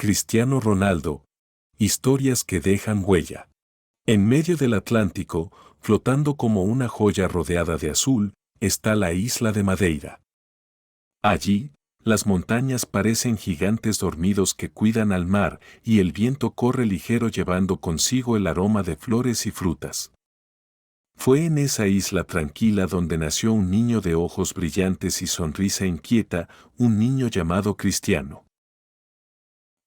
Cristiano Ronaldo. Historias que dejan huella. En medio del Atlántico, flotando como una joya rodeada de azul, está la isla de Madeira. Allí, las montañas parecen gigantes dormidos que cuidan al mar y el viento corre ligero llevando consigo el aroma de flores y frutas. Fue en esa isla tranquila donde nació un niño de ojos brillantes y sonrisa inquieta, un niño llamado Cristiano.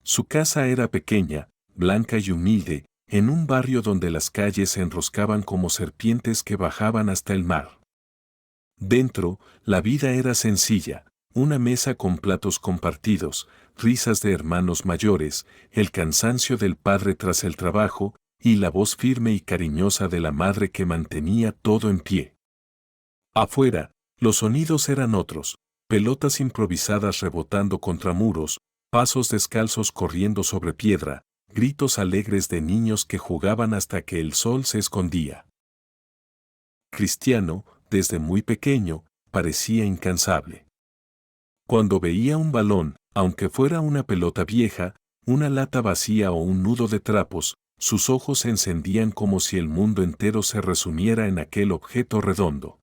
Su casa era pequeña, blanca y humilde, en un barrio donde las calles se enroscaban como serpientes que bajaban hasta el mar. Dentro, la vida era sencilla, una mesa con platos compartidos, risas de hermanos mayores, el cansancio del padre tras el trabajo, y la voz firme y cariñosa de la madre que mantenía todo en pie. Afuera, los sonidos eran otros, pelotas improvisadas rebotando contra muros, pasos descalzos corriendo sobre piedra, gritos alegres de niños que jugaban hasta que el sol se escondía. Cristiano, desde muy pequeño, parecía incansable. Cuando veía un balón, aunque fuera una pelota vieja, una lata vacía o un nudo de trapos, sus ojos se encendían como si el mundo entero se resumiera en aquel objeto redondo.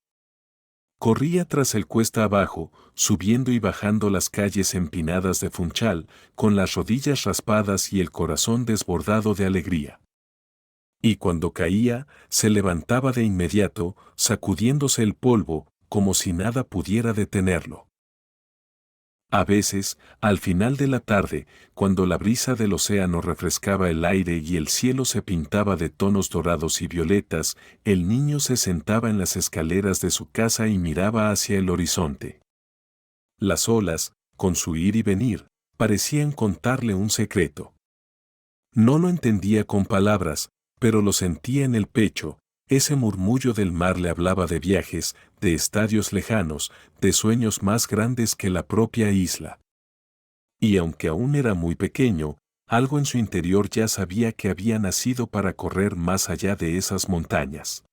Corría tras el cuesta abajo, subiendo y bajando las calles empinadas de Funchal, con las rodillas raspadas y el corazón desbordado de alegría. Y cuando caía, se levantaba de inmediato, sacudiéndose el polvo, como si nada pudiera detenerlo. A veces, al final de la tarde, cuando la brisa del océano refrescaba el aire y el cielo se pintaba de tonos dorados y violetas, el niño se sentaba en las escaleras de su casa y miraba hacia el horizonte. Las olas, con su ir y venir, parecían contarle un secreto. No lo entendía con palabras, pero lo sentía en el pecho. Ese murmullo del mar le hablaba de viajes, de estadios lejanos, de sueños más grandes que la propia isla. Y aunque aún era muy pequeño, algo en su interior ya sabía que había nacido para correr más allá de esas montañas.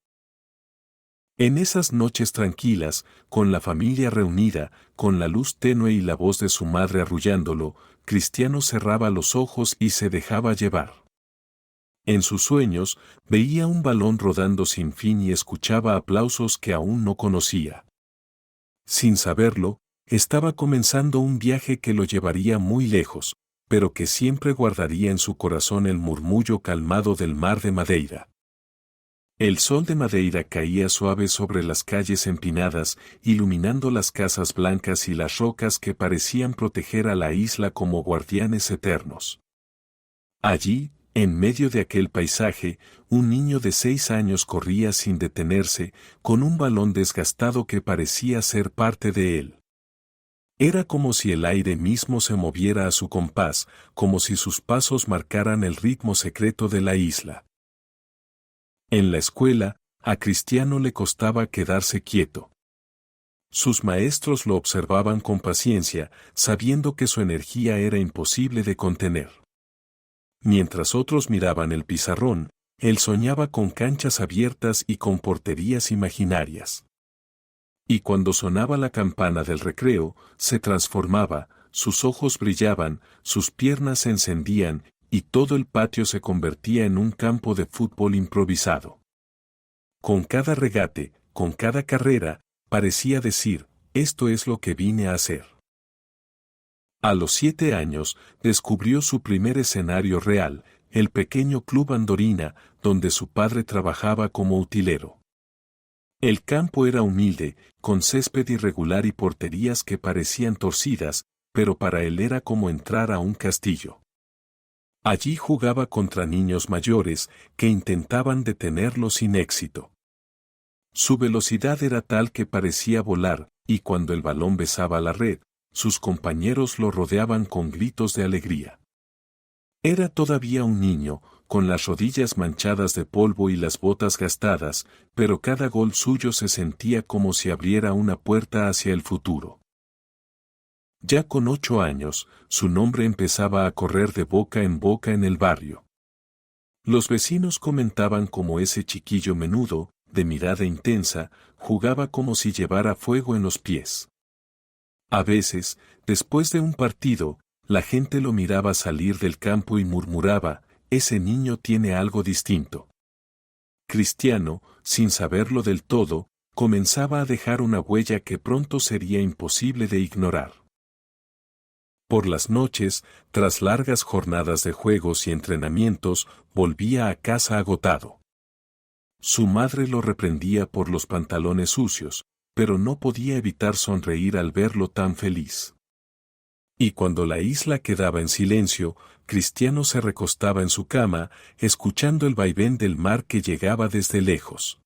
En esas noches tranquilas, con la familia reunida, con la luz tenue y la voz de su madre arrullándolo, Cristiano cerraba los ojos y se dejaba llevar. En sus sueños, veía un balón rodando sin fin y escuchaba aplausos que aún no conocía. Sin saberlo, estaba comenzando un viaje que lo llevaría muy lejos, pero que siempre guardaría en su corazón el murmullo calmado del mar de Madeira. El sol de Madeira caía suave sobre las calles empinadas, iluminando las casas blancas y las rocas que parecían proteger a la isla como guardianes eternos. Allí, en medio de aquel paisaje, un niño de 6 años corría sin detenerse, con un balón desgastado que parecía ser parte de él. Era como si el aire mismo se moviera a su compás, como si sus pasos marcaran el ritmo secreto de la isla. En la escuela, a Cristiano le costaba quedarse quieto. Sus maestros lo observaban con paciencia, sabiendo que su energía era imposible de contener. Mientras otros miraban el pizarrón, él soñaba con canchas abiertas y con porterías imaginarias. Y cuando sonaba la campana del recreo, se transformaba, sus ojos brillaban, sus piernas se encendían, y todo el patio se convertía en un campo de fútbol improvisado. Con cada regate, con cada carrera, parecía decir, esto es lo que vine a hacer. A los 7 años, descubrió su primer escenario real, el pequeño club Andorina, donde su padre trabajaba como utilero. El campo era humilde, con césped irregular y porterías que parecían torcidas, pero para él era como entrar a un castillo. Allí jugaba contra niños mayores, que intentaban detenerlo sin éxito. Su velocidad era tal que parecía volar, y cuando el balón besaba la red, sus compañeros lo rodeaban con gritos de alegría. Era todavía un niño, con las rodillas manchadas de polvo y las botas gastadas, pero cada gol suyo se sentía como si abriera una puerta hacia el futuro. Ya con 8 años, su nombre empezaba a correr de boca en el barrio. Los vecinos comentaban cómo ese chiquillo menudo, de mirada intensa, jugaba como si llevara fuego en los pies. A veces, después de un partido, la gente lo miraba salir del campo y murmuraba, ese niño tiene algo distinto. Cristiano, sin saberlo del todo, comenzaba a dejar una huella que pronto sería imposible de ignorar. Por las noches, tras largas jornadas de juegos y entrenamientos, volvía a casa agotado. Su madre lo reprendía por los pantalones sucios, pero no podía evitar sonreír al verlo tan feliz. Y cuando la isla quedaba en silencio, Cristiano se recostaba en su cama, escuchando el vaivén del mar que llegaba desde lejos.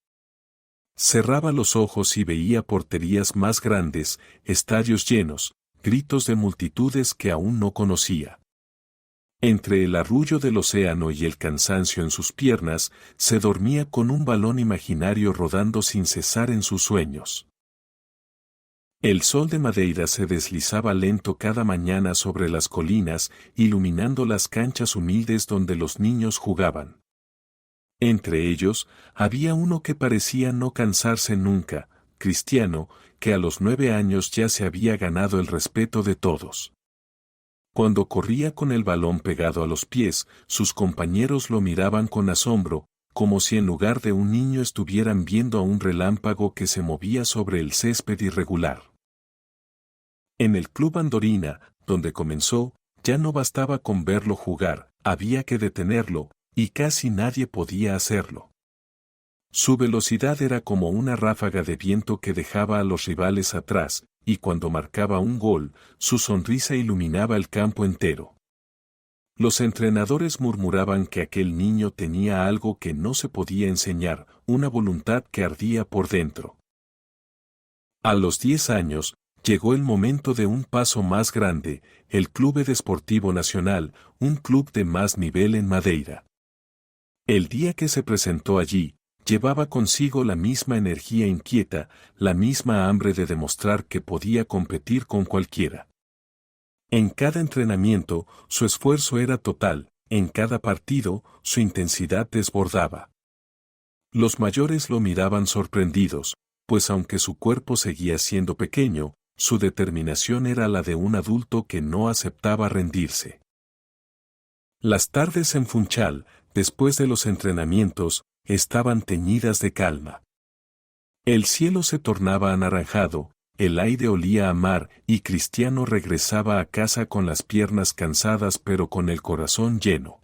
Cerraba los ojos y veía porterías más grandes, estadios llenos, gritos de multitudes que aún no conocía. Entre el arrullo del océano y el cansancio en sus piernas, se dormía con un balón imaginario rodando sin cesar en sus sueños. El sol de Madeira se deslizaba lento cada mañana sobre las colinas, iluminando las canchas humildes donde los niños jugaban. Entre ellos, había uno que parecía no cansarse nunca, Cristiano, que a los 9 años ya se había ganado el respeto de todos. Cuando corría con el balón pegado a los pies, sus compañeros lo miraban con asombro, como si en lugar de un niño estuvieran viendo a un relámpago que se movía sobre el césped irregular. En el club Andorina, donde comenzó, ya no bastaba con verlo jugar, había que detenerlo, y casi nadie podía hacerlo. Su velocidad era como una ráfaga de viento que dejaba a los rivales atrás, y cuando marcaba un gol, su sonrisa iluminaba el campo entero. Los entrenadores murmuraban que aquel niño tenía algo que no se podía enseñar, una voluntad que ardía por dentro. A los 10 años, llegó el momento de un paso más grande, el Clube Desportivo Nacional, un club de más nivel en Madeira. El día que se presentó allí, llevaba consigo la misma energía inquieta, la misma hambre de demostrar que podía competir con cualquiera. En cada entrenamiento, su esfuerzo era total, en cada partido, su intensidad desbordaba. Los mayores lo miraban sorprendidos, pues aunque su cuerpo seguía siendo pequeño, su determinación era la de un adulto que no aceptaba rendirse. Las tardes en Funchal, después de los entrenamientos, estaban teñidas de calma. El cielo se tornaba anaranjado, el aire olía a mar y Cristiano regresaba a casa con las piernas cansadas pero con el corazón lleno.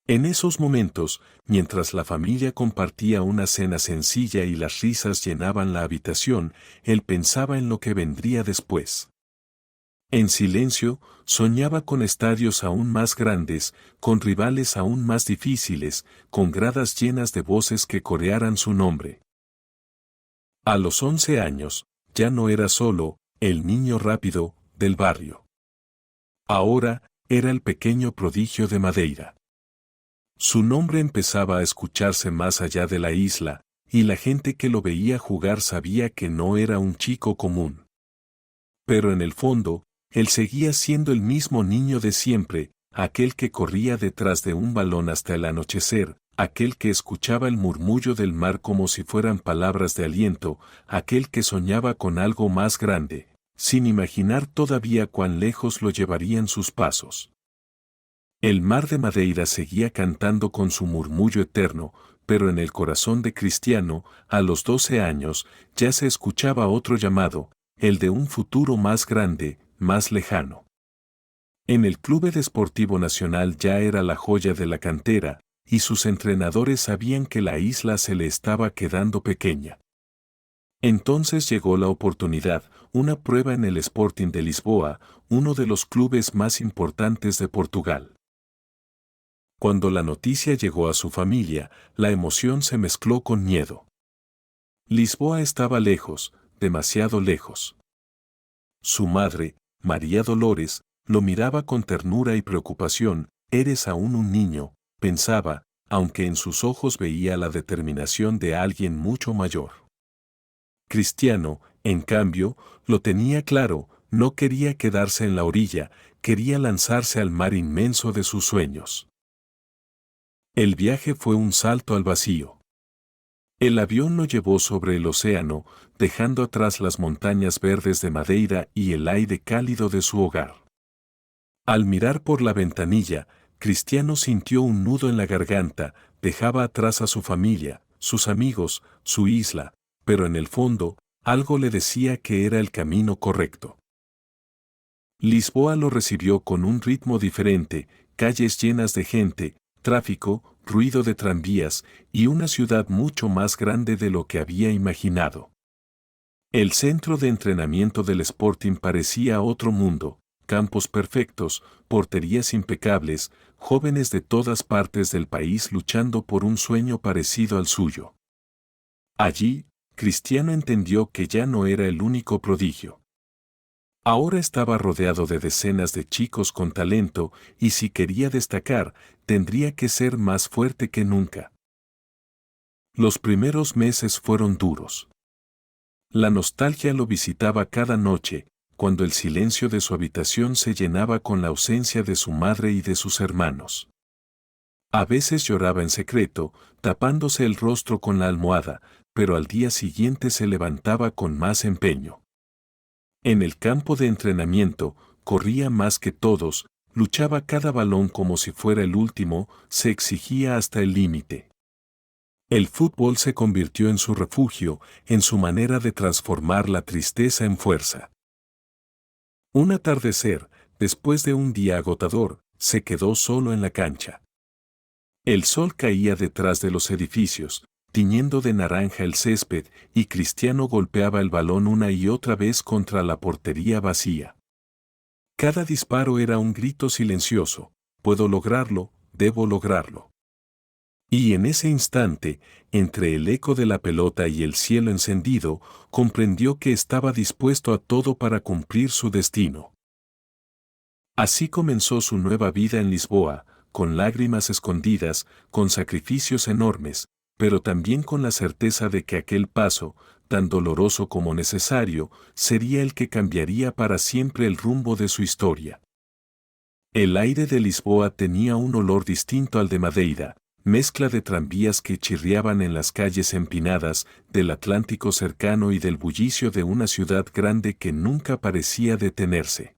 En esos momentos, mientras la familia compartía una cena sencilla y las risas llenaban la habitación, él pensaba en lo que vendría después. En silencio, soñaba con estadios aún más grandes, con rivales aún más difíciles, con gradas llenas de voces que corearan su nombre. A los 11 años, ya no era solo el niño rápido del barrio. Ahora, era el pequeño prodigio de Madeira. Su nombre empezaba a escucharse más allá de la isla, y la gente que lo veía jugar sabía que no era un chico común. Pero en el fondo, él seguía siendo el mismo niño de siempre, aquel que corría detrás de un balón hasta el anochecer, aquel que escuchaba el murmullo del mar como si fueran palabras de aliento, aquel que soñaba con algo más grande, sin imaginar todavía cuán lejos lo llevarían sus pasos. El mar de Madeira seguía cantando con su murmullo eterno, pero en el corazón de Cristiano, a los 12 años, ya se escuchaba otro llamado, el de un futuro más grande, más lejano. En el Clube Desportivo Nacional ya era la joya de la cantera, y sus entrenadores sabían que la isla se le estaba quedando pequeña. Entonces llegó la oportunidad, una prueba en el Sporting de Lisboa, uno de los clubes más importantes de Portugal. Cuando la noticia llegó a su familia, la emoción se mezcló con miedo. Lisboa estaba lejos, demasiado lejos. Su madre, María Dolores, lo miraba con ternura y preocupación. Eres aún un niño, pensaba, aunque en sus ojos veía la determinación de alguien mucho mayor. Cristiano, en cambio, lo tenía claro, no quería quedarse en la orilla, quería lanzarse al mar inmenso de sus sueños. El viaje fue un salto al vacío. El avión lo llevó sobre el océano, dejando atrás las montañas verdes de Madeira y el aire cálido de su hogar. Al mirar por la ventanilla, Cristiano sintió un nudo en la garganta, dejaba atrás a su familia, sus amigos, su isla, pero en el fondo, algo le decía que era el camino correcto. Lisboa lo recibió con un ritmo diferente, calles llenas de gente, tráfico, ruido de tranvías y una ciudad mucho más grande de lo que había imaginado. El centro de entrenamiento del Sporting parecía otro mundo, campos perfectos, porterías impecables, jóvenes de todas partes del país luchando por un sueño parecido al suyo. Allí, Cristiano entendió que ya no era el único prodigio. Ahora estaba rodeado de decenas de chicos con talento y si quería destacar, tendría que ser más fuerte que nunca. Los primeros meses fueron duros. La nostalgia lo visitaba cada noche, cuando el silencio de su habitación se llenaba con la ausencia de su madre y de sus hermanos. A veces lloraba en secreto, tapándose el rostro con la almohada, pero al día siguiente se levantaba con más empeño. En el campo de entrenamiento, corría más que todos, luchaba cada balón como si fuera el último, se exigía hasta el límite. El fútbol se convirtió en su refugio, en su manera de transformar la tristeza en fuerza. Un atardecer, después de un día agotador, se quedó solo en la cancha. El sol caía detrás de los edificios, tiñendo de naranja el césped, y Cristiano golpeaba el balón una y otra vez contra la portería vacía. Cada disparo era un grito silencioso: puedo lograrlo, debo lograrlo. Y en ese instante, entre el eco de la pelota y el cielo encendido, comprendió que estaba dispuesto a todo para cumplir su destino. Así comenzó su nueva vida en Lisboa, con lágrimas escondidas, con sacrificios enormes, pero también con la certeza de que aquel paso, tan doloroso como necesario, sería el que cambiaría para siempre el rumbo de su historia. El aire de Lisboa tenía un olor distinto al de Madeira, mezcla de tranvías que chirriaban en las calles empinadas, del Atlántico cercano y del bullicio de una ciudad grande que nunca parecía detenerse.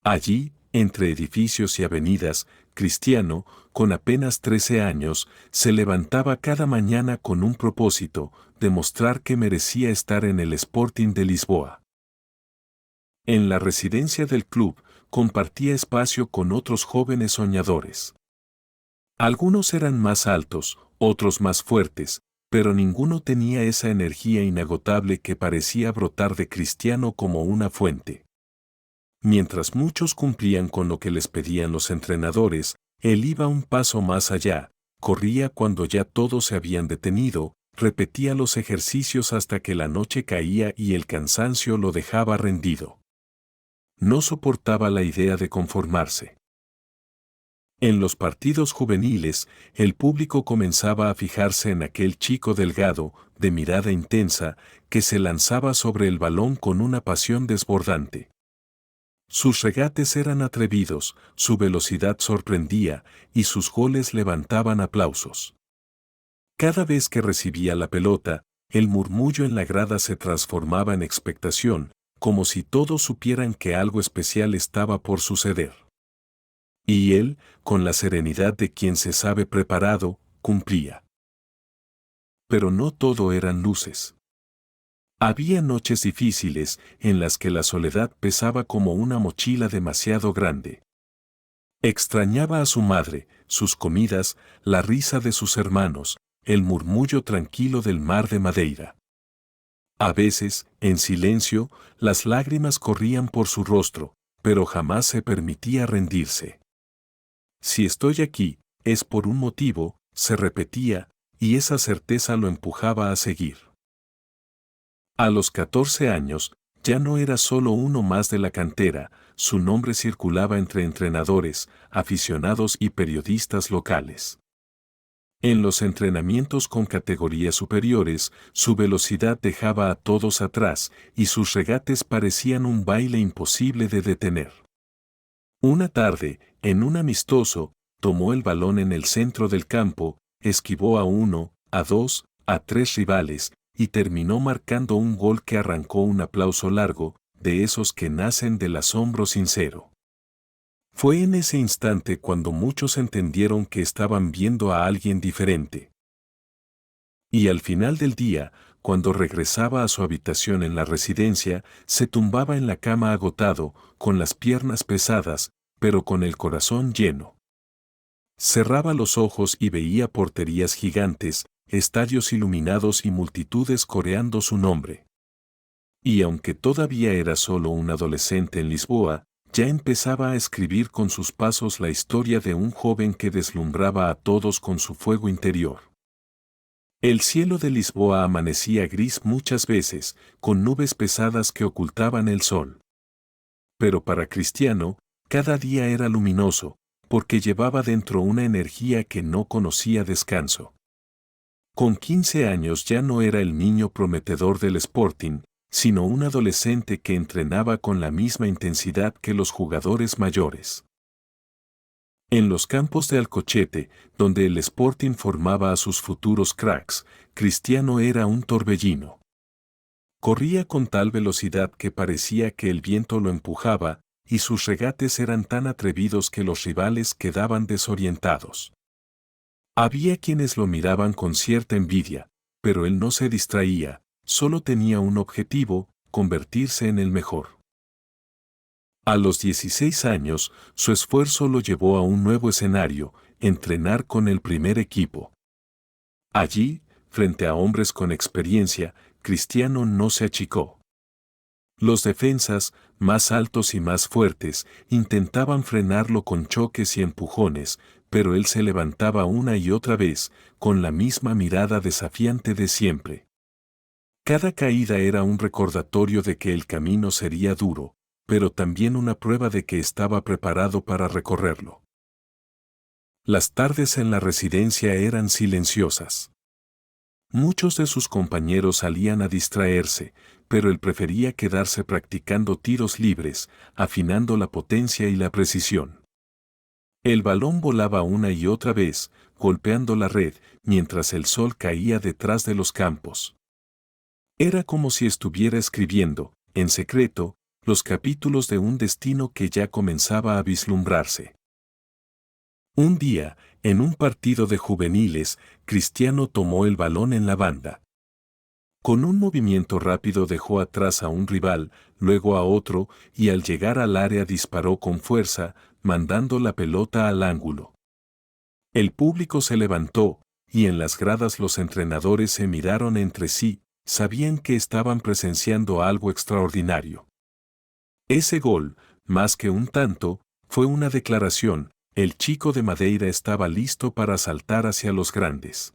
Allí, entre edificios y avenidas, Cristiano, con apenas 13 años, se levantaba cada mañana con un propósito: demostrar que merecía estar en el Sporting de Lisboa. En la residencia del club, compartía espacio con otros jóvenes soñadores. Algunos eran más altos, otros más fuertes, pero ninguno tenía esa energía inagotable que parecía brotar de Cristiano como una fuente. Mientras muchos cumplían con lo que les pedían los entrenadores, él iba un paso más allá, corría cuando ya todos se habían detenido, repetía los ejercicios hasta que la noche caía y el cansancio lo dejaba rendido. No soportaba la idea de conformarse. En los partidos juveniles, el público comenzaba a fijarse en aquel chico delgado, de mirada intensa, que se lanzaba sobre el balón con una pasión desbordante. Sus regates eran atrevidos, su velocidad sorprendía, y sus goles levantaban aplausos. Cada vez que recibía la pelota, el murmullo en la grada se transformaba en expectación, como si todos supieran que algo especial estaba por suceder. Y él, con la serenidad de quien se sabe preparado, cumplía. Pero no todo eran luces. Había noches difíciles en las que la soledad pesaba como una mochila demasiado grande. Extrañaba a su madre, sus comidas, la risa de sus hermanos, el murmullo tranquilo del mar de Madeira. A veces, en silencio, las lágrimas corrían por su rostro, pero jamás se permitía rendirse. Si estoy aquí, es por un motivo, se repetía, y esa certeza lo empujaba a seguir. A los 14 años, ya no era solo uno más de la cantera, su nombre circulaba entre entrenadores, aficionados y periodistas locales. En los entrenamientos con categorías superiores, su velocidad dejaba a todos atrás y sus regates parecían un baile imposible de detener. Una tarde, en un amistoso, tomó el balón en el centro del campo, esquivó a uno, a dos, a tres rivales, y terminó marcando un gol que arrancó un aplauso largo, de esos que nacen del asombro sincero. Fue en ese instante cuando muchos entendieron que estaban viendo a alguien diferente. Y al final del día, cuando regresaba a su habitación en la residencia, se tumbaba en la cama agotado, con las piernas pesadas, pero con el corazón lleno. Cerraba los ojos y veía porterías gigantes, estadios iluminados y multitudes coreando su nombre. Y aunque todavía era solo un adolescente en Lisboa, ya empezaba a escribir con sus pasos la historia de un joven que deslumbraba a todos con su fuego interior. El cielo de Lisboa amanecía gris muchas veces, con nubes pesadas que ocultaban el sol. Pero para Cristiano, cada día era luminoso, porque llevaba dentro una energía que no conocía descanso. Con 15 años ya no era el niño prometedor del Sporting, sino un adolescente que entrenaba con la misma intensidad que los jugadores mayores. En los campos de Alcochete, donde el Sporting formaba a sus futuros cracks, Cristiano era un torbellino. Corría con tal velocidad que parecía que el viento lo empujaba, y sus regates eran tan atrevidos que los rivales quedaban desorientados. Había quienes lo miraban con cierta envidia, pero él no se distraía, solo tenía un objetivo: convertirse en el mejor. A los 16 años, su esfuerzo lo llevó a un nuevo escenario: entrenar con el primer equipo. Allí, frente a hombres con experiencia, Cristiano no se achicó. Los defensas, más altos y más fuertes, intentaban frenarlo con choques y empujones, pero él se levantaba una y otra vez, con la misma mirada desafiante de siempre. Cada caída era un recordatorio de que el camino sería duro, pero también una prueba de que estaba preparado para recorrerlo. Las tardes en la residencia eran silenciosas. Muchos de sus compañeros salían a distraerse, pero él prefería quedarse practicando tiros libres, afinando la potencia y la precisión. El balón volaba una y otra vez, golpeando la red, mientras el sol caía detrás de los campos. Era como si estuviera escribiendo, en secreto, los capítulos de un destino que ya comenzaba a vislumbrarse. Un día, en un partido de juveniles, Cristiano tomó el balón en la banda. Con un movimiento rápido dejó atrás a un rival, luego a otro, y al llegar al área disparó con fuerza, mandando la pelota al ángulo. El público se levantó, y en las gradas los entrenadores se miraron entre sí, sabían que estaban presenciando algo extraordinario. Ese gol, más que un tanto, fue una declaración: el chico de Madeira estaba listo para saltar hacia los grandes.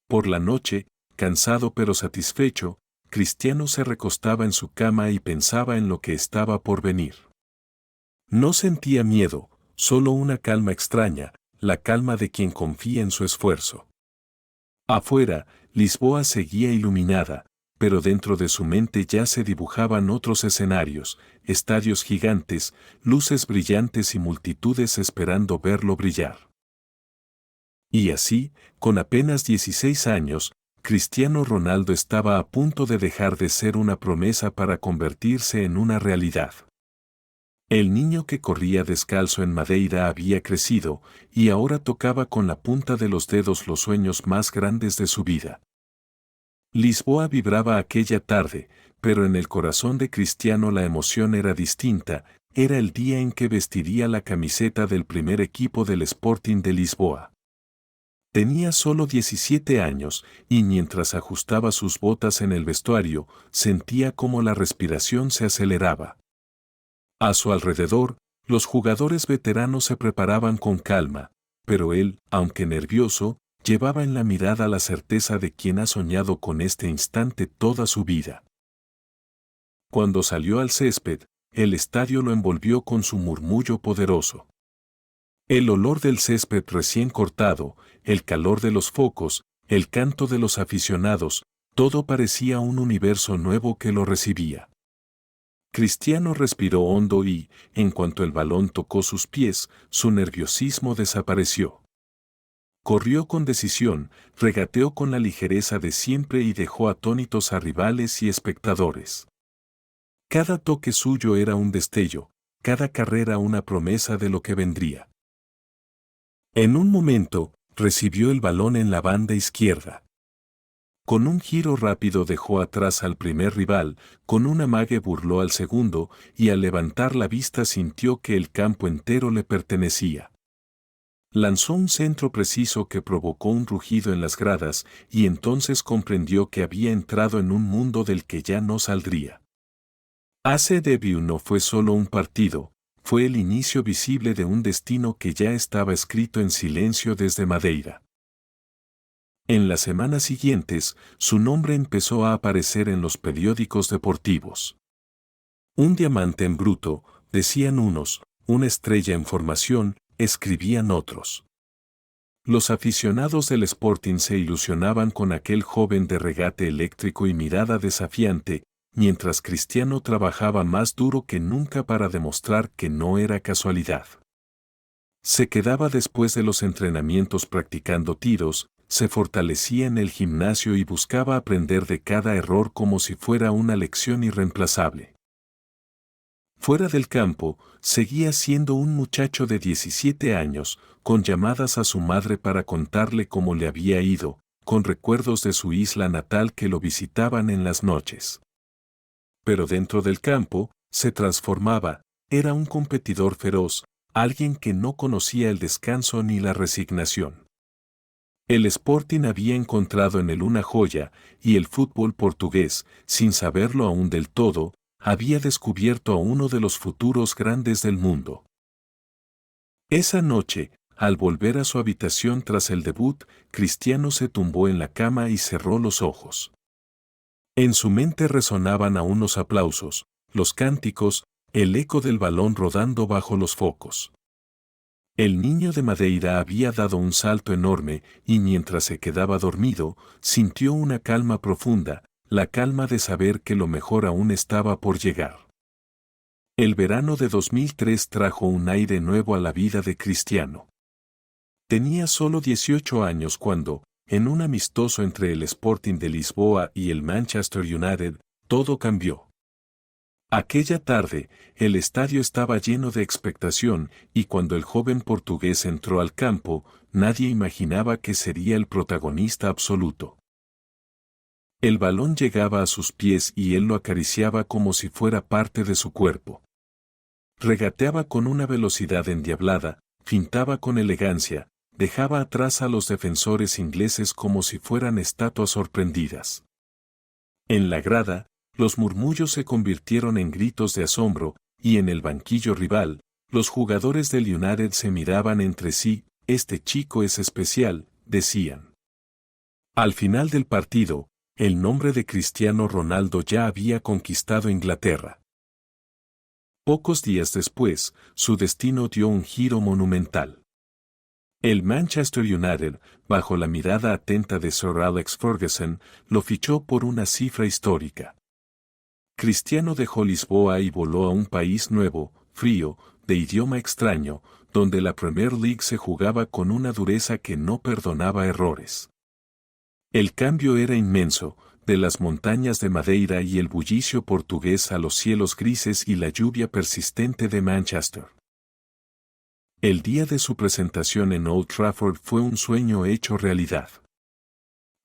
Por la noche, cansado pero satisfecho, Cristiano se recostaba en su cama y pensaba en lo que estaba por venir. No sentía miedo, solo una calma extraña, la calma de quien confía en su esfuerzo. Afuera, Lisboa seguía iluminada, pero dentro de su mente ya se dibujaban otros escenarios: estadios gigantes, luces brillantes y multitudes esperando verlo brillar. Y así, con apenas 16 años, Cristiano Ronaldo estaba a punto de dejar de ser una promesa para convertirse en una realidad. El niño que corría descalzo en Madeira había crecido, y ahora tocaba con la punta de los dedos los sueños más grandes de su vida. Lisboa vibraba aquella tarde, pero en el corazón de Cristiano la emoción era distinta: era el día en que vestiría la camiseta del primer equipo del Sporting de Lisboa. Tenía solo 17 años, y mientras ajustaba sus botas en el vestuario, sentía como la respiración se aceleraba. A su alrededor, los jugadores veteranos se preparaban con calma, pero él, aunque nervioso, llevaba en la mirada la certeza de quien ha soñado con este instante toda su vida. Cuando salió al césped, el estadio lo envolvió con su murmullo poderoso. El olor del césped recién cortado, el calor de los focos, el canto de los aficionados, todo parecía un universo nuevo que lo recibía. Cristiano respiró hondo y, en cuanto el balón tocó sus pies, su nerviosismo desapareció. Corrió con decisión, regateó con la ligereza de siempre y dejó atónitos a rivales y espectadores. Cada toque suyo era un destello, cada carrera una promesa de lo que vendría. En un momento, recibió el balón en la banda izquierda. Con un giro rápido dejó atrás al primer rival, con un amague burló al segundo, y al levantar la vista sintió que el campo entero le pertenecía. Lanzó un centro preciso que provocó un rugido en las gradas, y entonces comprendió que había entrado en un mundo del que ya no saldría. Ese debut no fue solo un partido, fue el inicio visible de un destino que ya estaba escrito en silencio desde Madeira. En las semanas siguientes, su nombre empezó a aparecer en los periódicos deportivos. Un diamante en bruto, decían unos, una estrella en formación, escribían otros. Los aficionados del Sporting se ilusionaban con aquel joven de regate eléctrico y mirada desafiante, mientras Cristiano trabajaba más duro que nunca para demostrar que no era casualidad. Se quedaba después de los entrenamientos practicando tiros, se fortalecía en el gimnasio y buscaba aprender de cada error como si fuera una lección irreemplazable. Fuera del campo, seguía siendo un muchacho de 17 años, con llamadas a su madre para contarle cómo le había ido, con recuerdos de su isla natal que lo visitaban en las noches. Pero dentro del campo, se transformaba, era un competidor feroz, alguien que no conocía el descanso ni la resignación. El Sporting había encontrado en él una joya, y el fútbol portugués, sin saberlo aún del todo, había descubierto a uno de los futuros grandes del mundo. Esa noche, al volver a su habitación tras el debut, Cristiano se tumbó en la cama y cerró los ojos. En su mente resonaban aún los aplausos, los cánticos, el eco del balón rodando bajo los focos. El niño de Madeira había dado un salto enorme y mientras se quedaba dormido, sintió una calma profunda, la calma de saber que lo mejor aún estaba por llegar. El verano de 2003 trajo un aire nuevo a la vida de Cristiano. Tenía solo 18 años cuando, en un amistoso entre el Sporting de Lisboa y el Manchester United, todo cambió. Aquella tarde, el estadio estaba lleno de expectación y cuando el joven portugués entró al campo, nadie imaginaba que sería el protagonista absoluto. El balón llegaba a sus pies y él lo acariciaba como si fuera parte de su cuerpo. Regateaba con una velocidad endiablada, fintaba con elegancia, dejaba atrás a los defensores ingleses como si fueran estatuas sorprendidas. En la grada, los murmullos se convirtieron en gritos de asombro, y en el banquillo rival, los jugadores del United se miraban entre sí, este chico es especial, decían. Al final del partido, el nombre de Cristiano Ronaldo ya había conquistado Inglaterra. Pocos días después, su destino dio un giro monumental. El Manchester United, bajo la mirada atenta de Sir Alex Ferguson, lo fichó por una cifra histórica. Cristiano dejó Lisboa y voló a un país nuevo, frío, de idioma extraño, donde la Premier League se jugaba con una dureza que no perdonaba errores. El cambio era inmenso, de las montañas de Madeira y el bullicio portugués a los cielos grises y la lluvia persistente de Manchester. El día de su presentación en Old Trafford fue un sueño hecho realidad.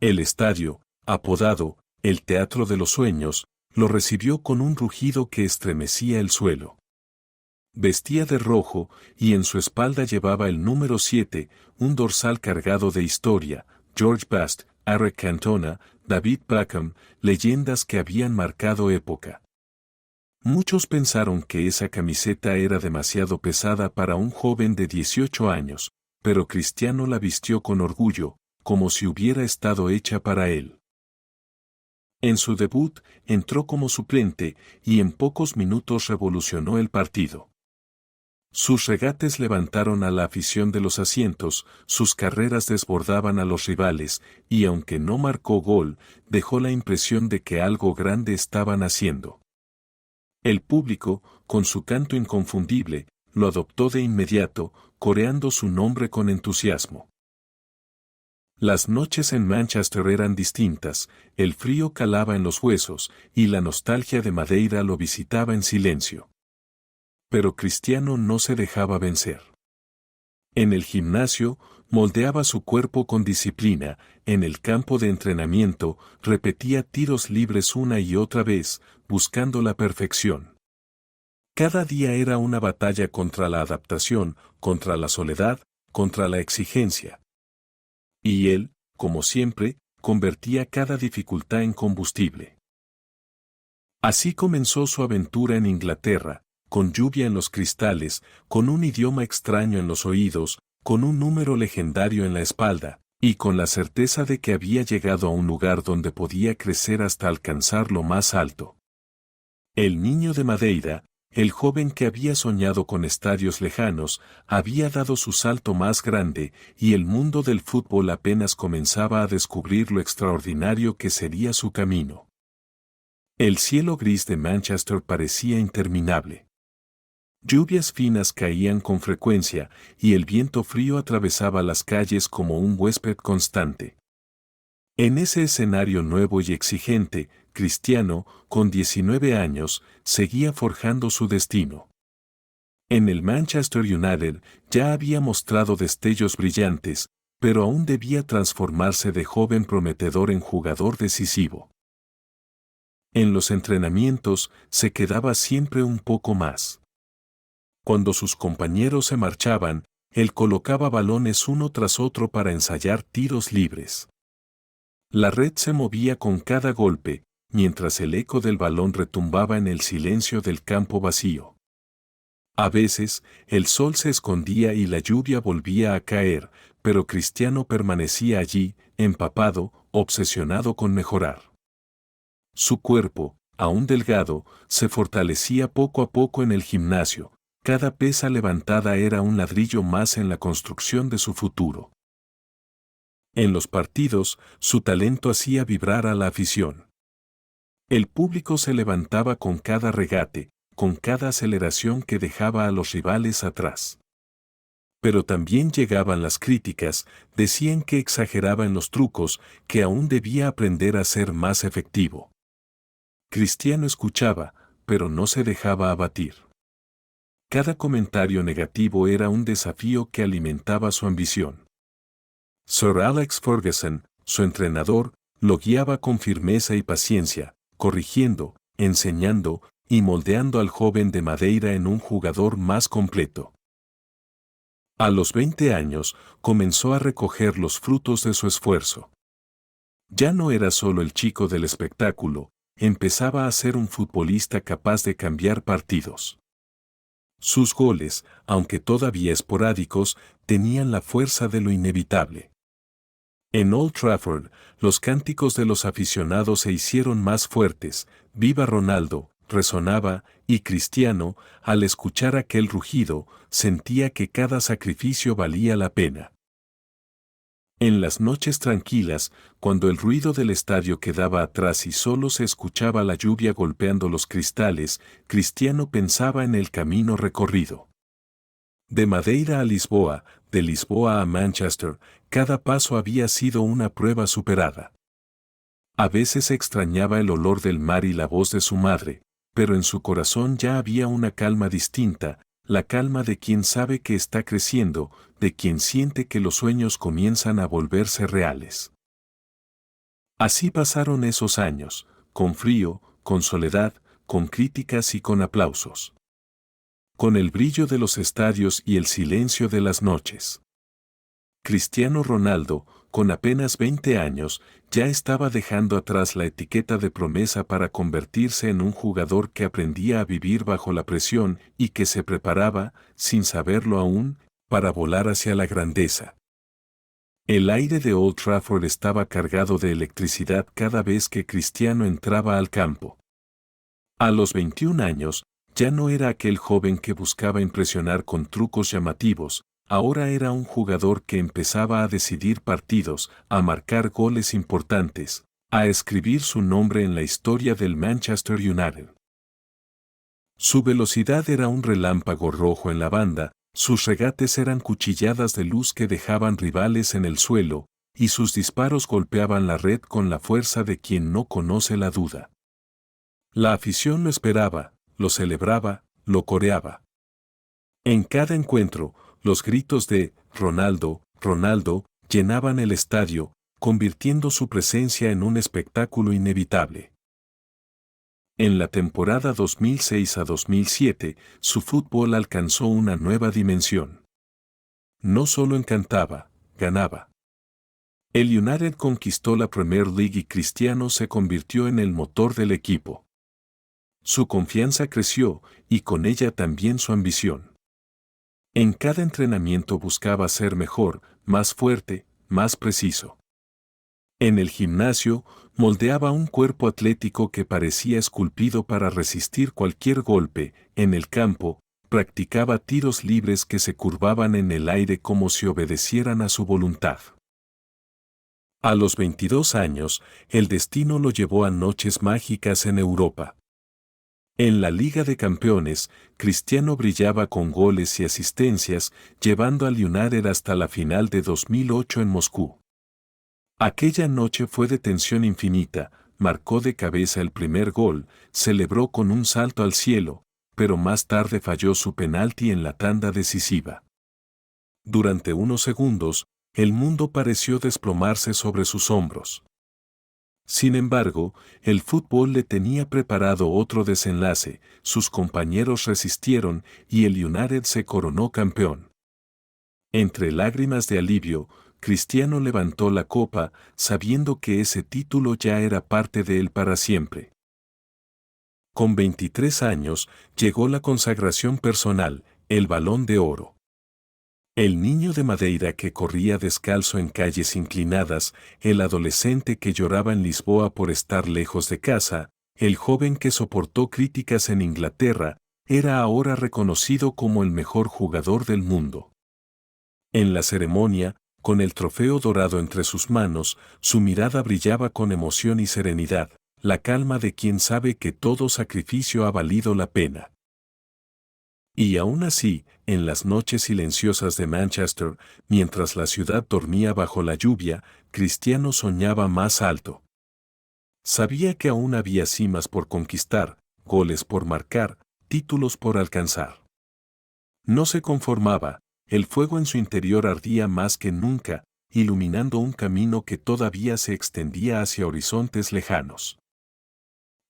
El estadio, apodado el Teatro de los Sueños, lo recibió con un rugido que estremecía el suelo. Vestía de rojo y en su espalda llevaba el número 7, un dorsal cargado de historia, George Best, Eric Cantona, David Beckham, leyendas que habían marcado época. Muchos pensaron que esa camiseta era demasiado pesada para un joven de 18 años, pero Cristiano la vistió con orgullo, como si hubiera estado hecha para él. En su debut, entró como suplente y en pocos minutos revolucionó el partido. Sus regates levantaron a la afición de los asientos, sus carreras desbordaban a los rivales, y aunque no marcó gol, dejó la impresión de que algo grande estaban haciendo. El público, con su canto inconfundible, lo adoptó de inmediato, coreando su nombre con entusiasmo. Las noches en Manchester eran distintas, el frío calaba en los huesos, y la nostalgia de Madeira lo visitaba en silencio. Pero Cristiano no se dejaba vencer. En el gimnasio, moldeaba su cuerpo con disciplina, en el campo de entrenamiento, repetía tiros libres una y otra vez, buscando la perfección. Cada día era una batalla contra la adaptación, contra la soledad, contra la exigencia. Y él, como siempre, convertía cada dificultad en combustible. Así comenzó su aventura en Inglaterra, con lluvia en los cristales, con un idioma extraño en los oídos, con un número legendario en la espalda, y con la certeza de que había llegado a un lugar donde podía crecer hasta alcanzar lo más alto. El niño de Madeira, el joven que había soñado con estadios lejanos, había dado su salto más grande, y el mundo del fútbol apenas comenzaba a descubrir lo extraordinario que sería su camino. El cielo gris de Manchester parecía interminable. Lluvias finas caían con frecuencia, y el viento frío atravesaba las calles como un huésped constante. En ese escenario nuevo y exigente, Cristiano, con 19 años, seguía forjando su destino. En el Manchester United ya había mostrado destellos brillantes, pero aún debía transformarse de joven prometedor en jugador decisivo. En los entrenamientos se quedaba siempre un poco más. Cuando sus compañeros se marchaban, él colocaba balones uno tras otro para ensayar tiros libres. La red se movía con cada golpe, mientras el eco del balón retumbaba en el silencio del campo vacío. A veces, el sol se escondía y la lluvia volvía a caer, pero Cristiano permanecía allí, empapado, obsesionado con mejorar. Su cuerpo, aún delgado, se fortalecía poco a poco en el gimnasio. Cada pesa levantada era un ladrillo más en la construcción de su futuro. En los partidos, su talento hacía vibrar a la afición. El público se levantaba con cada regate, con cada aceleración que dejaba a los rivales atrás. Pero también llegaban las críticas, decían que exageraba en los trucos, que aún debía aprender a ser más efectivo. Cristiano escuchaba, pero no se dejaba abatir. Cada comentario negativo era un desafío que alimentaba su ambición. Sir Alex Ferguson, su entrenador, lo guiaba con firmeza y paciencia, corrigiendo, enseñando y moldeando al joven de Madeira en un jugador más completo. A los 20 años, comenzó a recoger los frutos de su esfuerzo. Ya no era solo el chico del espectáculo, empezaba a ser un futbolista capaz de cambiar partidos. Sus goles, aunque todavía esporádicos, tenían la fuerza de lo inevitable. En Old Trafford, los cánticos de los aficionados se hicieron más fuertes, «Viva Ronaldo», resonaba, y Cristiano, al escuchar aquel rugido, sentía que cada sacrificio valía la pena. En las noches tranquilas, cuando el ruido del estadio quedaba atrás y solo se escuchaba la lluvia golpeando los cristales, Cristiano pensaba en el camino recorrido. De Madeira a Lisboa, de Lisboa a Manchester, cada paso había sido una prueba superada. A veces extrañaba el olor del mar y la voz de su madre, pero en su corazón ya había una calma distinta, la calma de quien sabe que está creciendo, de quien siente que los sueños comienzan a volverse reales. Así pasaron esos años, con frío, con soledad, con críticas y con aplausos. Con el brillo de los estadios y el silencio de las noches. Cristiano Ronaldo, con apenas 20 años, ya estaba dejando atrás la etiqueta de promesa para convertirse en un jugador que aprendía a vivir bajo la presión y que se preparaba, sin saberlo aún, para volar hacia la grandeza. El aire de Old Trafford estaba cargado de electricidad cada vez que Cristiano entraba al campo. A los 21 años, ya no era aquel joven que buscaba impresionar con trucos llamativos, ahora era un jugador que empezaba a decidir partidos, a marcar goles importantes, a escribir su nombre en la historia del Manchester United. Su velocidad era un relámpago rojo en la banda, sus regates eran cuchilladas de luz que dejaban rivales en el suelo, y sus disparos golpeaban la red con la fuerza de quien no conoce la duda. La afición lo esperaba, lo celebraba, lo coreaba. En cada encuentro, los gritos de «Ronaldo, Ronaldo» llenaban el estadio, convirtiendo su presencia en un espectáculo inevitable. En la temporada 2006 a 2007, su fútbol alcanzó una nueva dimensión. No solo encantaba, ganaba. El United conquistó la Premier League y Cristiano se convirtió en el motor del equipo. Su confianza creció, y con ella también su ambición. En cada entrenamiento buscaba ser mejor, más fuerte, más preciso. En el gimnasio, moldeaba un cuerpo atlético que parecía esculpido para resistir cualquier golpe. En el campo, practicaba tiros libres que se curvaban en el aire como si obedecieran a su voluntad. A los 22 años, el destino lo llevó a noches mágicas en Europa. En la Liga de Campeones, Cristiano brillaba con goles y asistencias, llevando al United hasta la final de 2008 en Moscú. Aquella noche fue de tensión infinita, marcó de cabeza el primer gol, celebró con un salto al cielo, pero más tarde falló su penalti en la tanda decisiva. Durante unos segundos, el mundo pareció desplomarse sobre sus hombros. Sin embargo, el fútbol le tenía preparado otro desenlace, sus compañeros resistieron y el United se coronó campeón. Entre lágrimas de alivio, Cristiano levantó la copa, sabiendo que ese título ya era parte de él para siempre. Con 23 años, llegó la consagración personal, el Balón de Oro. El niño de Madeira que corría descalzo en calles inclinadas, el adolescente que lloraba en Lisboa por estar lejos de casa, el joven que soportó críticas en Inglaterra, era ahora reconocido como el mejor jugador del mundo. En la ceremonia, con el trofeo dorado entre sus manos, su mirada brillaba con emoción y serenidad, la calma de quien sabe que todo sacrificio ha valido la pena. Y aún así, en las noches silenciosas de Manchester, mientras la ciudad dormía bajo la lluvia, Cristiano soñaba más alto. Sabía que aún había cimas por conquistar, goles por marcar, títulos por alcanzar. No se conformaba, el fuego en su interior ardía más que nunca, iluminando un camino que todavía se extendía hacia horizontes lejanos.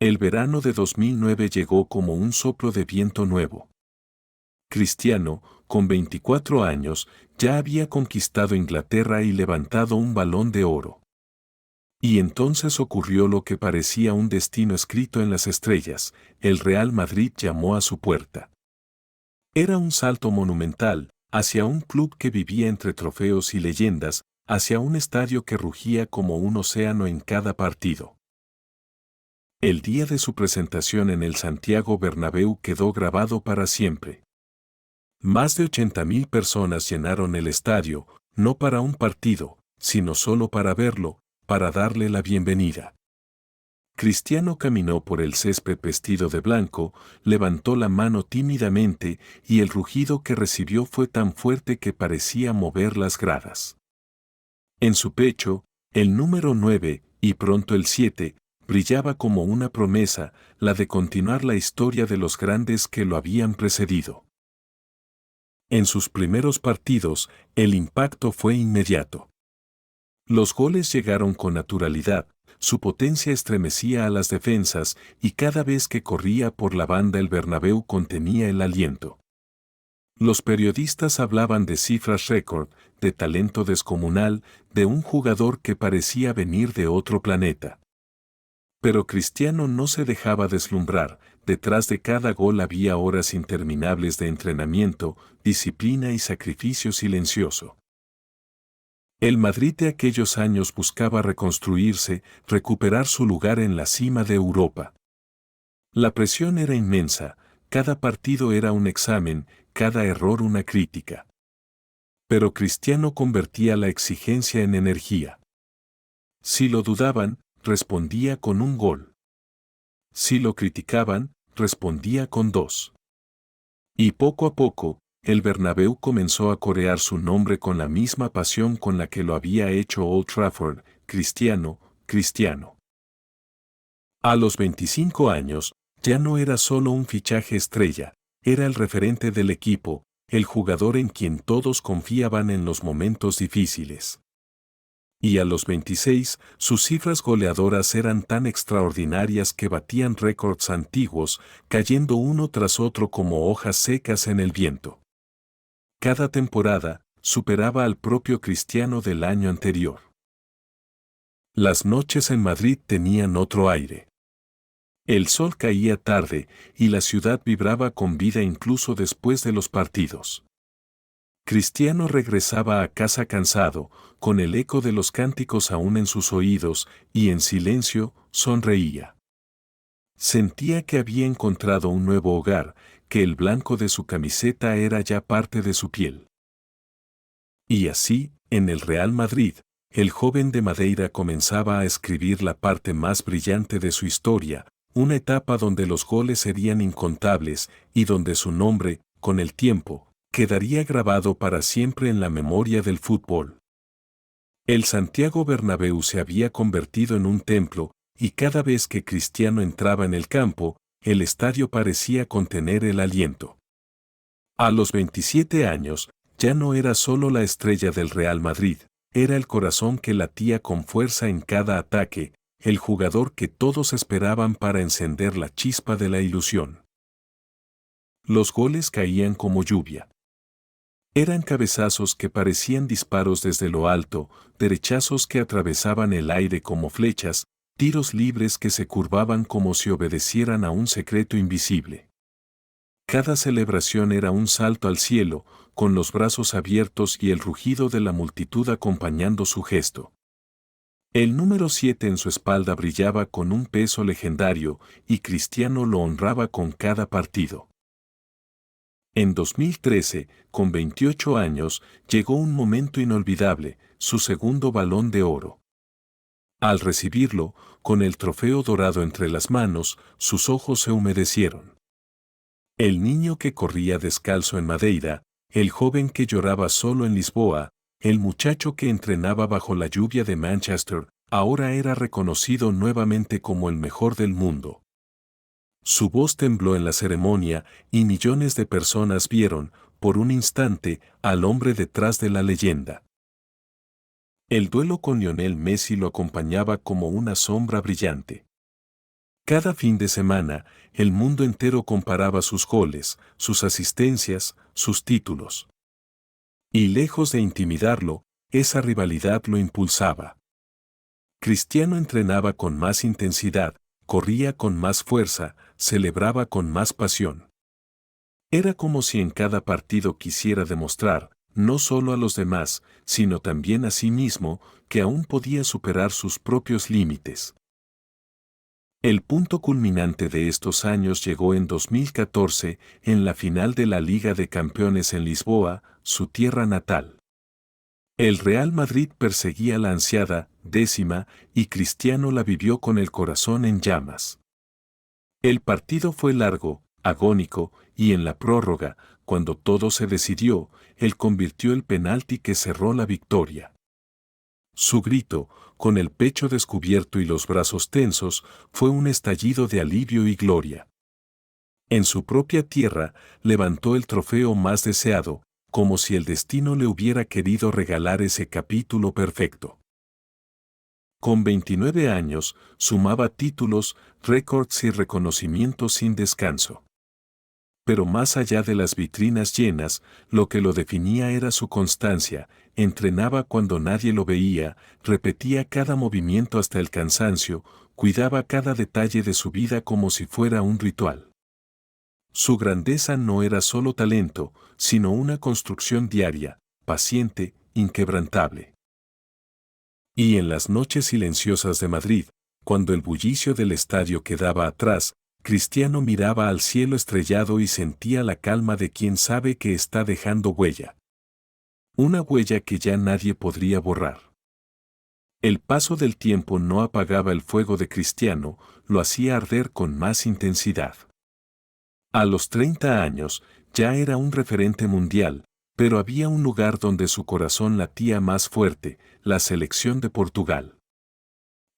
El verano de 2009 llegó como un soplo de viento nuevo. Cristiano, con 24 años, ya había conquistado Inglaterra y levantado un Balón de Oro. Y entonces ocurrió lo que parecía un destino escrito en las estrellas, el Real Madrid llamó a su puerta. Era un salto monumental, hacia un club que vivía entre trofeos y leyendas, hacia un estadio que rugía como un océano en cada partido. El día de su presentación en el Santiago Bernabéu quedó grabado para siempre. Más de 80.000 personas llenaron el estadio, no para un partido, sino solo para verlo, para darle la bienvenida. Cristiano caminó por el césped vestido de blanco, levantó la mano tímidamente y el rugido que recibió fue tan fuerte que parecía mover las gradas. En su pecho, el número 9, y pronto el 7, brillaba como una promesa, la de continuar la historia de los grandes que lo habían precedido. En sus primeros partidos, el impacto fue inmediato. Los goles llegaron con naturalidad, su potencia estremecía a las defensas y cada vez que corría por la banda el Bernabéu contenía el aliento. Los periodistas hablaban de cifras récord, de talento descomunal, de un jugador que parecía venir de otro planeta. Pero Cristiano no se dejaba deslumbrar, detrás de cada gol había horas interminables de entrenamiento, disciplina y sacrificio silencioso. El Madrid de aquellos años buscaba reconstruirse, recuperar su lugar en la cima de Europa. La presión era inmensa, cada partido era un examen, cada error una crítica. Pero Cristiano convertía la exigencia en energía. Si lo dudaban, respondía con un gol. Si lo criticaban, respondía con 2. Y poco a poco, el Bernabéu comenzó a corear su nombre con la misma pasión con la que lo había hecho Old Trafford, Cristiano, Cristiano. A los 25 años, ya no era solo un fichaje estrella, era el referente del equipo, el jugador en quien todos confiaban en los momentos difíciles. Y a los 26, sus cifras goleadoras eran tan extraordinarias que batían récords antiguos, cayendo uno tras otro como hojas secas en el viento. Cada temporada, superaba al propio Cristiano del año anterior. Las noches en Madrid tenían otro aire. El sol caía tarde y la ciudad vibraba con vida incluso después de los partidos. Cristiano regresaba a casa cansado, con el eco de los cánticos aún en sus oídos, y en silencio, sonreía. Sentía que había encontrado un nuevo hogar, que el blanco de su camiseta era ya parte de su piel. Y así, en el Real Madrid, el joven de Madeira comenzaba a escribir la parte más brillante de su historia, una etapa donde los goles serían incontables y donde su nombre, con el tiempo, quedaría grabado para siempre en la memoria del fútbol. El Santiago Bernabéu se había convertido en un templo, y cada vez que Cristiano entraba en el campo, el estadio parecía contener el aliento. A los 27 años, ya no era solo la estrella del Real Madrid, era el corazón que latía con fuerza en cada ataque, el jugador que todos esperaban para encender la chispa de la ilusión. Los goles caían como lluvia. Eran cabezazos que parecían disparos desde lo alto, derechazos que atravesaban el aire como flechas, tiros libres que se curvaban como si obedecieran a un secreto invisible. Cada celebración era un salto al cielo, con los brazos abiertos y el rugido de la multitud acompañando su gesto. El número 7 en su espalda brillaba con un peso legendario, y Cristiano lo honraba con cada partido. En 2013, con 28 años, llegó un momento inolvidable, su segundo Balón de Oro. Al recibirlo, con el trofeo dorado entre las manos, sus ojos se humedecieron. El niño que corría descalzo en Madeira, el joven que lloraba solo en Lisboa, el muchacho que entrenaba bajo la lluvia de Manchester, ahora era reconocido nuevamente como el mejor del mundo. Su voz tembló en la ceremonia y millones de personas vieron, por un instante, al hombre detrás de la leyenda. El duelo con Lionel Messi lo acompañaba como una sombra brillante. Cada fin de semana, el mundo entero comparaba sus goles, sus asistencias, sus títulos. Y lejos de intimidarlo, esa rivalidad lo impulsaba. Cristiano entrenaba con más intensidad, corría con más fuerza, celebraba con más pasión. Era como si en cada partido quisiera demostrar, no solo a los demás, sino también a sí mismo, que aún podía superar sus propios límites. El punto culminante de estos años llegó en 2014, en la final de la Liga de Campeones en Lisboa, su tierra natal. El Real Madrid perseguía la ansiada 10ª y Cristiano la vivió con el corazón en llamas. El partido fue largo, agónico, y en la prórroga, cuando todo se decidió, él convirtió el penalti que cerró la victoria. Su grito, con el pecho descubierto y los brazos tensos, fue un estallido de alivio y gloria. En su propia tierra, levantó el trofeo más deseado, como si el destino le hubiera querido regalar ese capítulo perfecto. Con 29 años, sumaba títulos, récords y reconocimientos sin descanso. Pero más allá de las vitrinas llenas, lo que lo definía era su constancia, entrenaba cuando nadie lo veía, repetía cada movimiento hasta el cansancio, cuidaba cada detalle de su vida como si fuera un ritual. Su grandeza no era solo talento, sino una construcción diaria, paciente, inquebrantable. Y en las noches silenciosas de Madrid, cuando el bullicio del estadio quedaba atrás, Cristiano miraba al cielo estrellado y sentía la calma de quien sabe que está dejando huella. Una huella que ya nadie podría borrar. El paso del tiempo no apagaba el fuego de Cristiano, lo hacía arder con más intensidad. A los 30 años, ya era un referente mundial, pero había un lugar donde su corazón latía más fuerte, la selección de Portugal.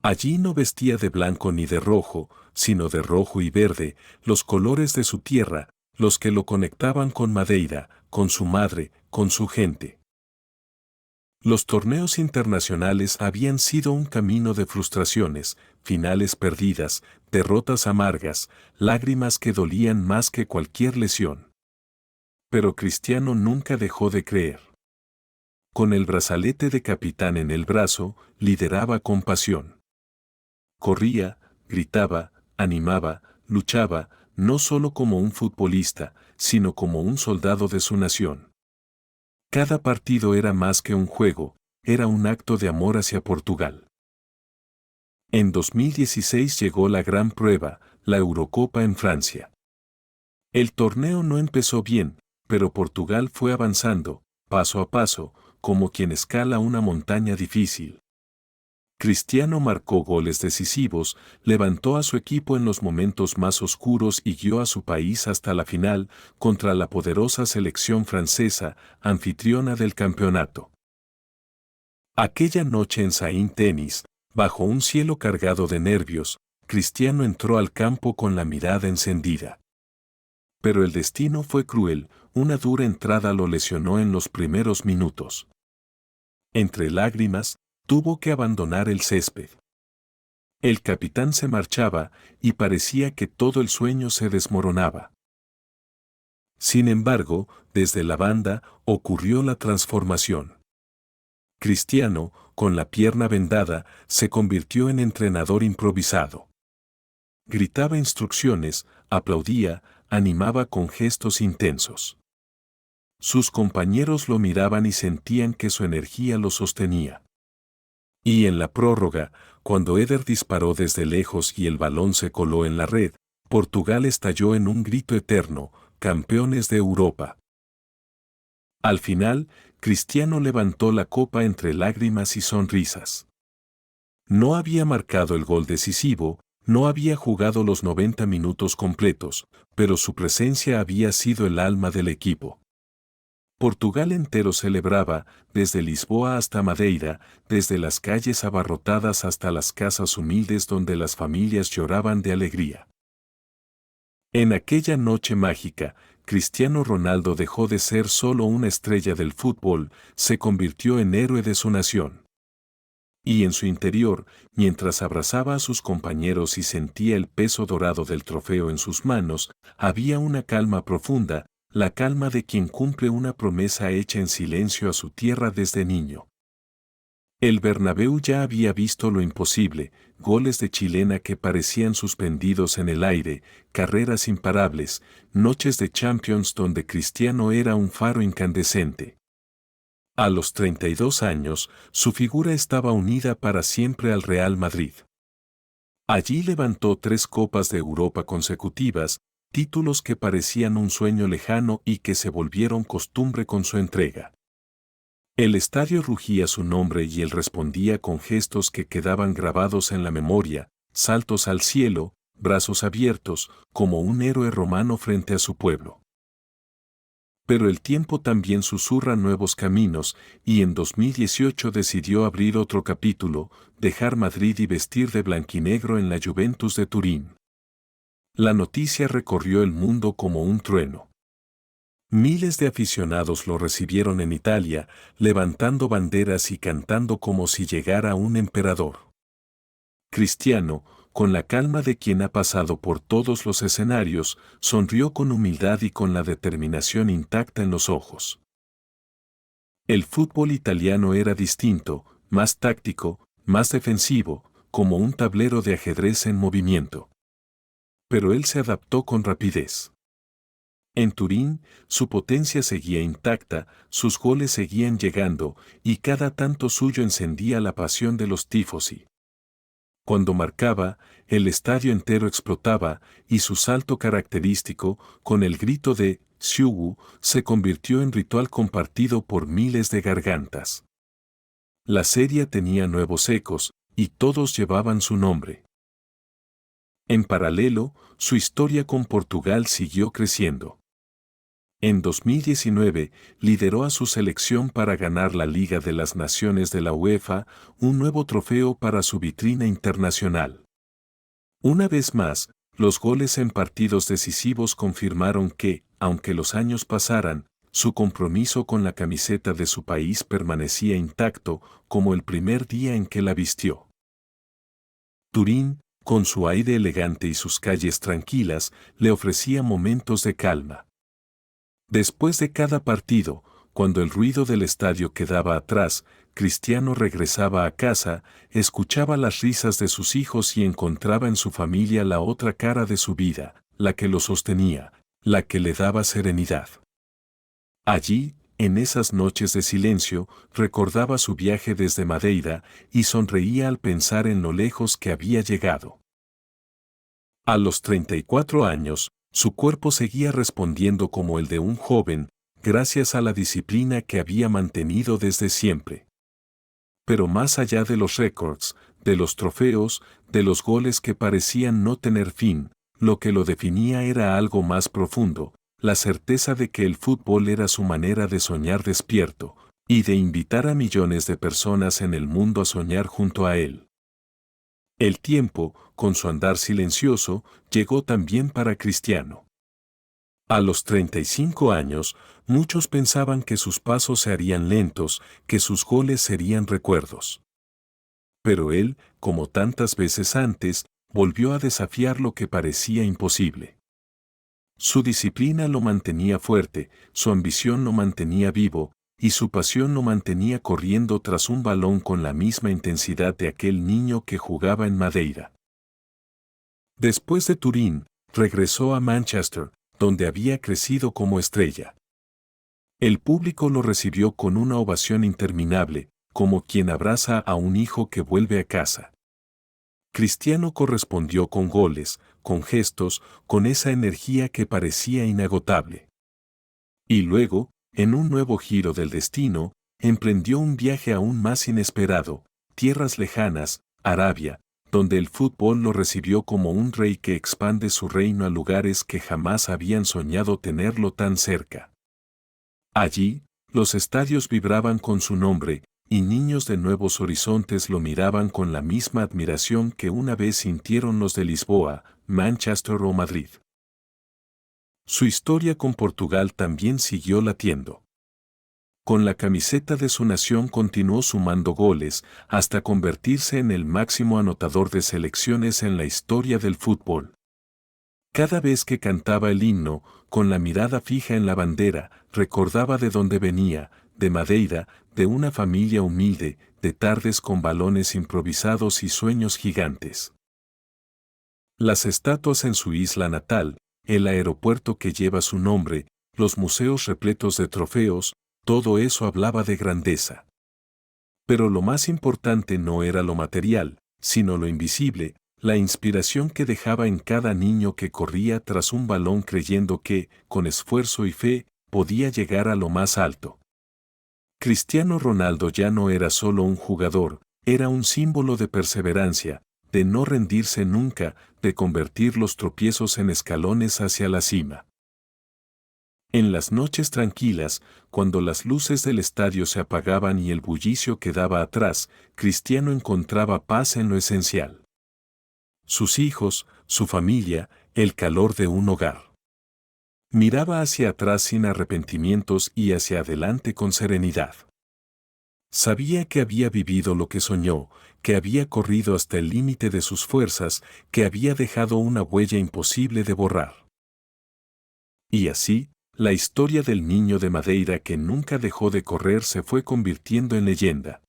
Allí no vestía de blanco ni de rojo, sino de rojo y verde, los colores de su tierra, los que lo conectaban con Madeira, con su madre, con su gente. Los torneos internacionales habían sido un camino de frustraciones, finales perdidas, derrotas amargas, lágrimas que dolían más que cualquier lesión. Pero Cristiano nunca dejó de creer. Con el brazalete de capitán en el brazo, lideraba con pasión. Corría, gritaba, animaba, luchaba, no solo como un futbolista, sino como un soldado de su nación. Cada partido era más que un juego, era un acto de amor hacia Portugal. En 2016 llegó la gran prueba, la Eurocopa en Francia. El torneo no empezó bien, pero Portugal fue avanzando, paso a paso, como quien escala una montaña difícil. Cristiano marcó goles decisivos, levantó a su equipo en los momentos más oscuros y guió a su país hasta la final contra la poderosa selección francesa, anfitriona del campeonato. Aquella noche en Saint-Denis, bajo un cielo cargado de nervios, Cristiano entró al campo con la mirada encendida. Pero el destino fue cruel, una dura entrada lo lesionó en los primeros minutos. Entre lágrimas, tuvo que abandonar el césped. El capitán se marchaba y parecía que todo el sueño se desmoronaba. Sin embargo, desde la banda ocurrió la transformación. Cristiano, con la pierna vendada, se convirtió en entrenador improvisado. Gritaba instrucciones, aplaudía, animaba con gestos intensos. Sus compañeros lo miraban y sentían que su energía lo sostenía. Y en la prórroga, cuando Eder disparó desde lejos y el balón se coló en la red, Portugal estalló en un grito eterno, campeones de Europa. Al final, Cristiano levantó la copa entre lágrimas y sonrisas. No había marcado el gol decisivo, no había jugado los 90 minutos completos, pero su presencia había sido el alma del equipo. Portugal entero celebraba, desde Lisboa hasta Madeira, desde las calles abarrotadas hasta las casas humildes donde las familias lloraban de alegría. En aquella noche mágica, Cristiano Ronaldo dejó de ser solo una estrella del fútbol, se convirtió en héroe de su nación. Y en su interior, mientras abrazaba a sus compañeros y sentía el peso dorado del trofeo en sus manos, había una calma profunda, la calma de quien cumple una promesa hecha en silencio a su tierra desde niño. El Bernabéu ya había visto lo imposible, goles de chilena que parecían suspendidos en el aire, carreras imparables, noches de Champions donde Cristiano era un faro incandescente. A los 32 años, su figura estaba unida para siempre al Real Madrid. Allí levantó 3 Copas de Europa consecutivas, títulos que parecían un sueño lejano y que se volvieron costumbre con su entrega. El estadio rugía su nombre y él respondía con gestos que quedaban grabados en la memoria, saltos al cielo, brazos abiertos, como un héroe romano frente a su pueblo. Pero el tiempo también susurra nuevos caminos, y en 2018 decidió abrir otro capítulo, dejar Madrid y vestir de blanquinegro en la Juventus de Turín. La noticia recorrió el mundo como un trueno. Miles de aficionados lo recibieron en Italia, levantando banderas y cantando como si llegara un emperador. Cristiano, con la calma de quien ha pasado por todos los escenarios, sonrió con humildad y con la determinación intacta en los ojos. El fútbol italiano era distinto, más táctico, más defensivo, como un tablero de ajedrez en movimiento. Pero él se adaptó con rapidez. En Turín, su potencia seguía intacta, sus goles seguían llegando, y cada tanto suyo encendía la pasión de los tifosi. Cuando marcaba, el estadio entero explotaba, y su salto característico, con el grito de "Siugu", se convirtió en ritual compartido por miles de gargantas. La serie tenía nuevos ecos, y todos llevaban su nombre. En paralelo, su historia con Portugal siguió creciendo. En 2019, lideró a su selección para ganar la Liga de las Naciones de la UEFA, un nuevo trofeo para su vitrina internacional. Una vez más, los goles en partidos decisivos confirmaron que, aunque los años pasaran, su compromiso con la camiseta de su país permanecía intacto como el primer día en que la vistió. Turín, con su aire elegante y sus calles tranquilas, le ofrecía momentos de calma. Después de cada partido, cuando el ruido del estadio quedaba atrás, Cristiano regresaba a casa, escuchaba las risas de sus hijos y encontraba en su familia la otra cara de su vida, la que lo sostenía, la que le daba serenidad. Allí, en esas noches de silencio, recordaba su viaje desde Madeira y sonreía al pensar en lo lejos que había llegado. A los 34 años, su cuerpo seguía respondiendo como el de un joven, gracias a la disciplina que había mantenido desde siempre. Pero más allá de los récords, de los trofeos, de los goles que parecían no tener fin, lo que lo definía era algo más profundo, la certeza de que el fútbol era su manera de soñar despierto, y de invitar a millones de personas en el mundo a soñar junto a él. El tiempo, con su andar silencioso, llegó también para Cristiano. A los 35 años, muchos pensaban que sus pasos se harían lentos, que sus goles serían recuerdos. Pero él, como tantas veces antes, volvió a desafiar lo que parecía imposible. Su disciplina lo mantenía fuerte, su ambición lo mantenía vivo, y su pasión lo mantenía corriendo tras un balón con la misma intensidad de aquel niño que jugaba en Madeira. Después de Turín, regresó a Manchester, donde había crecido como estrella. El público lo recibió con una ovación interminable, como quien abraza a un hijo que vuelve a casa. Cristiano correspondió con goles, con gestos, con esa energía que parecía inagotable. Y luego, en un nuevo giro del destino, emprendió un viaje aún más inesperado, tierras lejanas, Arabia, donde el fútbol lo recibió como un rey que expande su reino a lugares que jamás habían soñado tenerlo tan cerca. Allí, los estadios vibraban con su nombre, y niños de nuevos horizontes lo miraban con la misma admiración que una vez sintieron los de Lisboa, Manchester o Madrid. Su historia con Portugal también siguió latiendo. Con la camiseta de su nación continuó sumando goles hasta convertirse en el máximo anotador de selecciones en la historia del fútbol. Cada vez que cantaba el himno, con la mirada fija en la bandera, recordaba de dónde venía, de Madeira, de una familia humilde, de tardes con balones improvisados y sueños gigantes. Las estatuas en su isla natal, el aeropuerto que lleva su nombre, los museos repletos de trofeos, todo eso hablaba de grandeza. Pero lo más importante no era lo material, sino lo invisible, la inspiración que dejaba en cada niño que corría tras un balón creyendo que, con esfuerzo y fe, podía llegar a lo más alto. Cristiano Ronaldo ya no era solo un jugador, era un símbolo de perseverancia, de no rendirse nunca, de convertir los tropiezos en escalones hacia la cima. En las noches tranquilas, cuando las luces del estadio se apagaban y el bullicio quedaba atrás, Cristiano encontraba paz en lo esencial. Sus hijos, su familia, el calor de un hogar. Miraba hacia atrás sin arrepentimientos y hacia adelante con serenidad. Sabía que había vivido lo que soñó, que había corrido hasta el límite de sus fuerzas, que había dejado una huella imposible de borrar. Y así, la historia del niño de Madeira que nunca dejó de correr se fue convirtiendo en leyenda.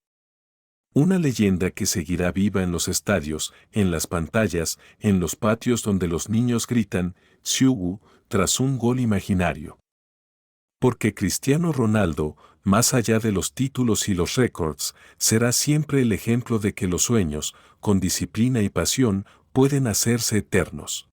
Una leyenda que seguirá viva en los estadios, en las pantallas, en los patios donde los niños gritan "Siugu" tras un gol imaginario. Porque Cristiano Ronaldo, más allá de los títulos y los récords, será siempre el ejemplo de que los sueños, con disciplina y pasión, pueden hacerse eternos.